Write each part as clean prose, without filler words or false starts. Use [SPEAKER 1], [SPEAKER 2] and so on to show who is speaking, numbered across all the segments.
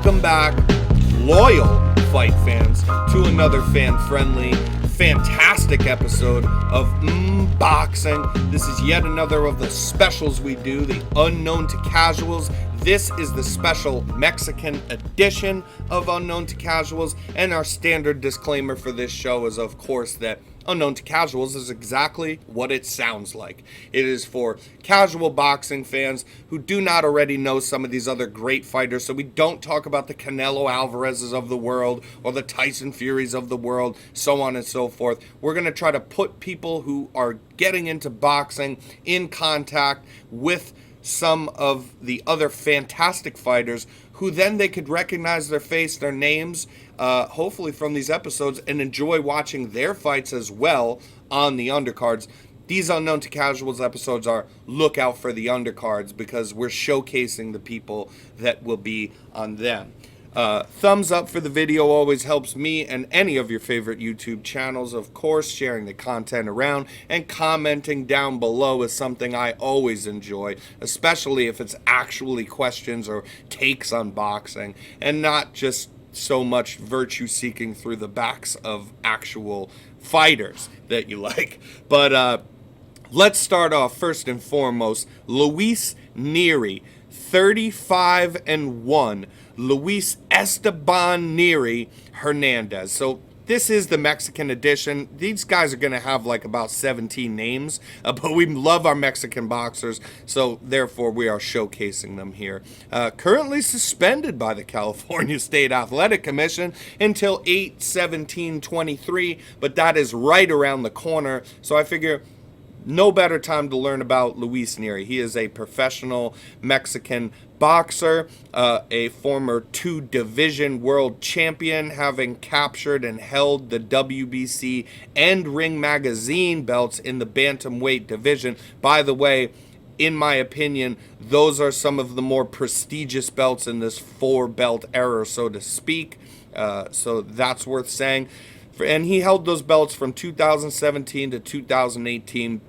[SPEAKER 1] Welcome back, loyal fight fans, to another fan-friendly, fantastic episode of Boxing. This is yet another of the specials we do, the Unknown to Casuals. This is the special Mexican edition of Unknown to Casuals, and our standard disclaimer for this show is, of course, that Unknown to Casuals is exactly what it sounds like. It is for casual boxing fans who do not already know some of these other great fighters, so we don't talk about the Canelo Alvarez's of the world or the Tyson Furies of the world, so on and so forth. We're going to try to put people who are getting into boxing in contact with some of the other fantastic fighters who then they could recognize their face, their names, hopefully from these episodes, and enjoy watching their fights as well on the undercards. These Unknown to Casuals episodes are look out for the undercards because we're showcasing the people that will be on them. Thumbs up for the video always helps me and any of your favorite YouTube channels. Of course, sharing the content around and commenting down below is something I always enjoy, especially if it's actually questions or takes on boxing and not just so much virtue seeking through the backs of actual fighters that you like. But let's start off first and foremost. Luis Nery, 35-1. Luis Esteban Nery Hernandez. So this is the Mexican edition. These guys are going to have like about 17 names, but we love our Mexican boxers, so therefore we are showcasing them here. Currently suspended by the California State Athletic Commission until 8/17/23, but that is right around the corner, so I figure no better time to learn about Luis Nery. He is a professional Mexican boxer, a former 2-division world champion, having captured and held the WBC and Ring Magazine belts in the bantamweight division. By the way, in my opinion, those are some of the more prestigious belts in this 4-belt era, so to speak. So that's worth saying. And he held those belts from 2017 to 2018.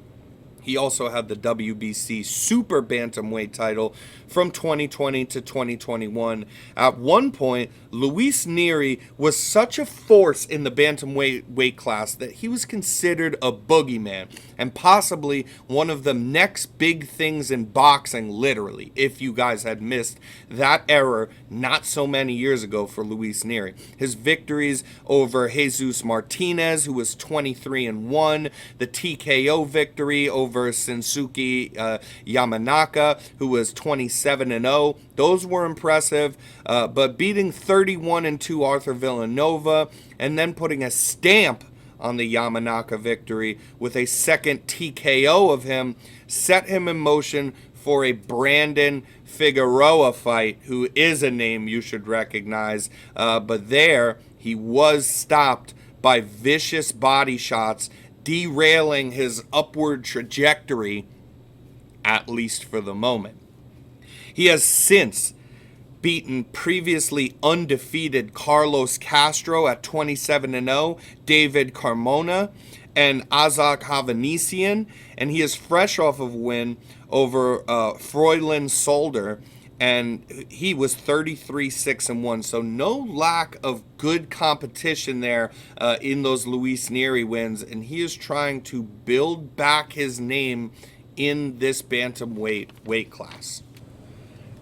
[SPEAKER 1] He also had the WBC Super Bantamweight title from 2020 to 2021. At one point, Luis Nery was such a force in the bantamweight weight class that he was considered a boogeyman and possibly one of the next big things in boxing, literally, if you guys had missed that era not so many years ago for Luis Nery. His victories over Jesus Martinez, who was 23-1, the TKO victory over Shinsuke Yamanaka, who was 27-0. Those were impressive, but beating 31-2 Arthur Villanova and then putting a stamp on the Yamanaka victory with a second TKO of him set him in motion for a Brandon Figueroa fight, who is a name you should recognize, but there he was stopped by vicious body shots, derailing his upward trajectory, at least for the moment. He has since beaten previously undefeated Carlos Castro at 27-0, David Carmona, and Isaac Havanesian, and he is fresh off of a win over Froylan Solder, and he was 33-6-1, so no lack of good competition there in those Luis Nery wins, and he is trying to build back his name in this bantamweight weight class.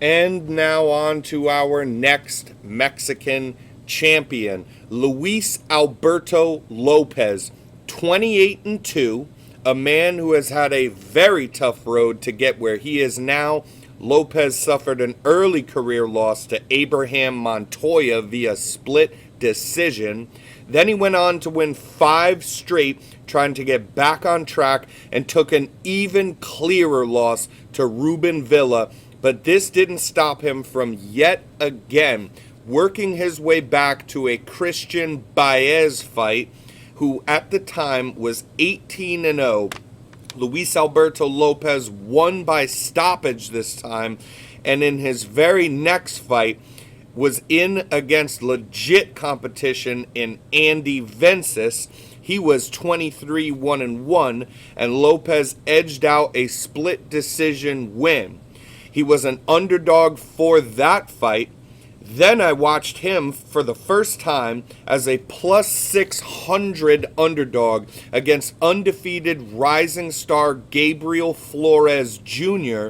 [SPEAKER 1] And now on to our next Mexican champion, Luis Alberto Lopez, 28-2, a man who has had a very tough road to get where he is now. Lopez suffered an early career loss to Abraham Montoya via split decision. Then he went on to win 5 straight, trying to get back on track, and took an even clearer loss to Ruben Villa. But this didn't stop him from yet again working his way back to a Christian Baez fight, who at the time was 18-0. Luis Alberto Lopez won by stoppage this time, and in his very next fight was in against legit competition in Andy Vences. He was 23-1-1, and Lopez edged out a split decision win. He was an underdog for that fight. Then I watched him for the first time as a plus 600 underdog against undefeated rising star Gabriel Flores Jr.,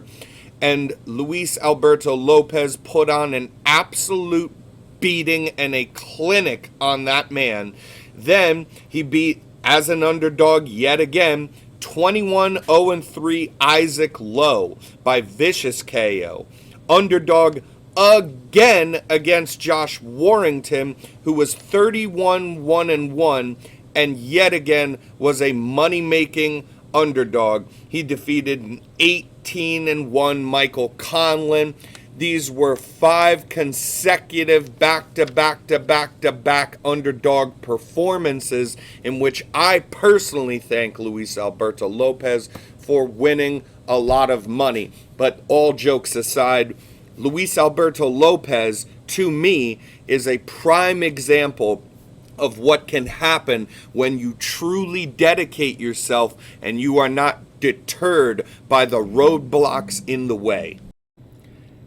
[SPEAKER 1] and Luis Alberto Lopez put on an absolute beating and a clinic on that man. Then he beat, as an underdog yet again, 21-0-3 Isaac Lowe by vicious KO. Underdog again against Josh Warrington, who was 31-1-1 and yet again was a money-making underdog. He defeated an 18-1 Michael Conlon. These were 5 consecutive back-to-back underdog performances in which I personally thank Luis Alberto Lopez for winning a lot of money. But all jokes aside, Luis Alberto Lopez, to me, is a prime example of what can happen when you truly dedicate yourself and you are not deterred by the roadblocks in the way.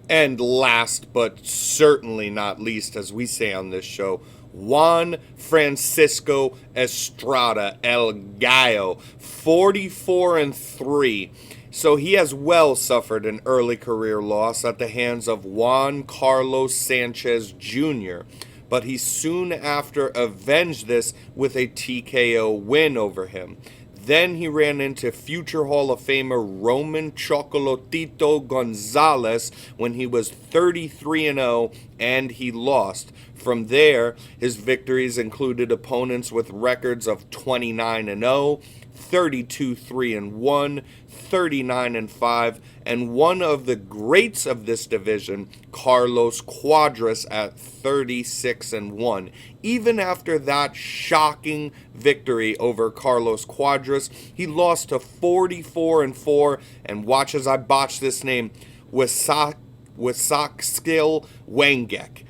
[SPEAKER 1] And last but certainly not least, as we say on this show, Juan Francisco Estrada, El Gallo, 44-3. So he has well suffered an early career loss at the hands of Juan Carlos Sanchez Jr., but he soon after avenged this with a TKO win over him. Then he ran into future Hall of Famer Roman Chocolatito Gonzalez when he was 33-0 and he lost. From there, his victories included opponents with records of 29-0, 32-3-1, 39-5, and one of the greats of this division, Carlos Cuadras, at 36-1. Even after that shocking victory over Carlos Cuadras, he lost to 44-4, and watch as I botch this name, Wisakskil Wangek.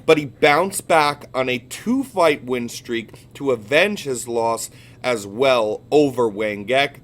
[SPEAKER 1] But he bounced back on a 2-fight win streak to avenge his loss as well over Wangek.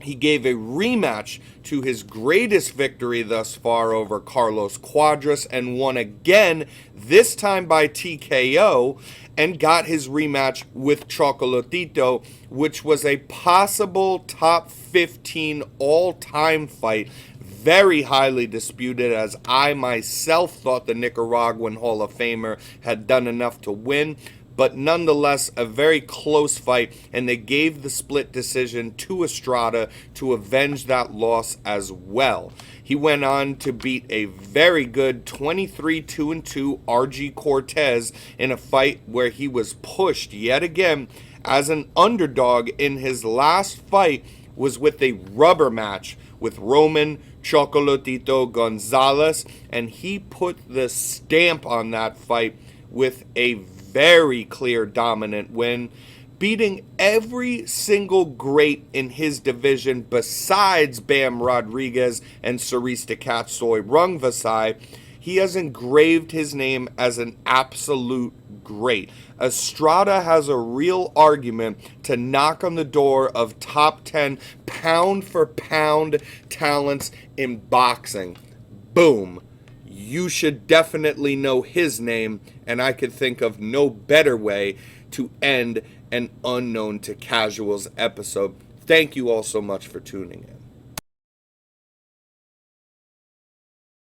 [SPEAKER 1] He gave a rematch to his greatest victory thus far over Carlos Cuadras and won again, this time by TKO, and got his rematch with Chocolatito, which was a possible top 15 all-time fight. Very highly disputed, as I myself thought the Nicaraguan Hall of Famer had done enough to win. But nonetheless, a very close fight, and they gave the split decision to Estrada to avenge that loss as well. He went on to beat a very good 23-2-2 RG Cortez in a fight where he was pushed yet again as an underdog. In his last fight was with a rubber match with Roman Chocolatito Gonzalez, and he put the stamp on that fight with a very clear dominant win, beating every single great in his division besides Bam Rodriguez and Sarista Katsoy Rungvisai. He has engraved his name as an absolute great. Estrada has a real argument to knock on the door of top 10 pound for pound talents in boxing. Boom. You should definitely know his name, and I could think of no better way to end an Unknown to Casuals episode. Thank you all so much for tuning in.